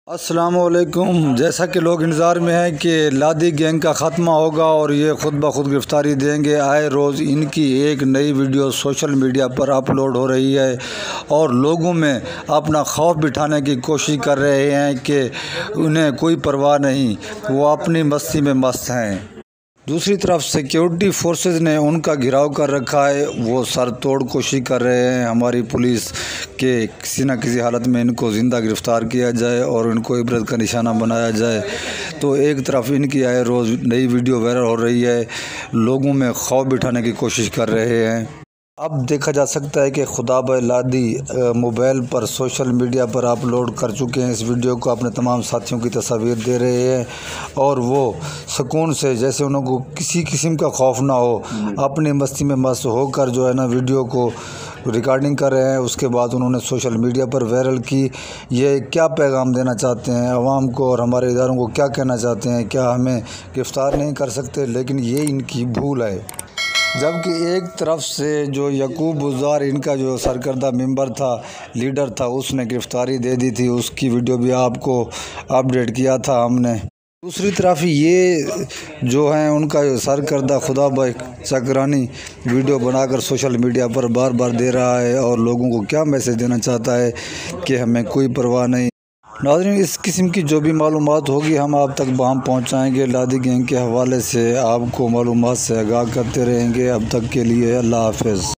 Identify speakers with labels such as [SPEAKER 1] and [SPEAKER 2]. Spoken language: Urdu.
[SPEAKER 1] السلام علیکم۔ جیسا کہ لوگ انتظار میں ہیں کہ لادی گینگ کا خاتمہ ہوگا اور یہ خود بخود گرفتاری دیں گے، آئے روز ان کی ایک نئی ویڈیو سوشل میڈیا پر اپلوڈ ہو رہی ہے اور لوگوں میں اپنا خوف بٹھانے کی کوشش کر رہے ہیں کہ انہیں کوئی پرواہ نہیں، وہ اپنی مستی میں مست ہیں۔ دوسری طرف سیکیورٹی فورسز نے ان کا گھیراؤ کر رکھا ہے، وہ سر توڑ کوشش کر رہے ہیں ہماری پولیس کہ کسی نہ کسی حالت میں ان کو زندہ گرفتار کیا جائے اور ان کو عبرت کا نشانہ بنایا جائے۔ تو ایک طرف ان کی آئے روز نئی ویڈیو وائرل ہو رہی ہے، لوگوں میں خوف بٹھانے کی کوشش کر رہے ہیں۔ اب دیکھا جا سکتا ہے کہ خدا بھائی لادی موبائل پر سوشل میڈیا پر اپلوڈ کر چکے ہیں اس ویڈیو کو، اپنے تمام ساتھیوں کی تصاویر دے رہے ہیں اور وہ سکون سے، جیسے انہوں کو کسی قسم کا خوف نہ ہو، اپنی مستی میں مست ہو کر جو ہے نا ویڈیو کو ریکارڈنگ کر رہے ہیں۔ اس کے بعد انہوں نے سوشل میڈیا پر وائرل کی۔ یہ کیا پیغام دینا چاہتے ہیں عوام کو اور ہمارے اداروں کو، کیا کہنا چاہتے ہیں؟ کیا ہمیں گرفتار نہیں کر سکتے؟ لیکن یہ ان کی بھول ہے۔ جبکہ ایک طرف سے جو یعقوب بزدار ان کا جو سرکردہ ممبر تھا، لیڈر تھا، اس نے گرفتاری دے دی تھی، اس کی ویڈیو بھی آپ کو اپڈیٹ کیا تھا ہم نے۔ دوسری طرف یہ جو ہیں ان کا سرکردہ خدا بھائی چکرانی ویڈیو بنا کر سوشل میڈیا پر بار بار دے رہا ہے اور لوگوں کو کیا میسج دینا چاہتا ہے کہ ہمیں کوئی پرواہ نہیں۔ ناظرین، اس قسم کی جو بھی معلومات ہوگی ہم آپ تک بہم پہنچائیں گے۔ لادی گینگ کے حوالے سے آپ کو معلومات سے آگاہ کرتے رہیں گے۔ اب تک کے لیے اللہ حافظ۔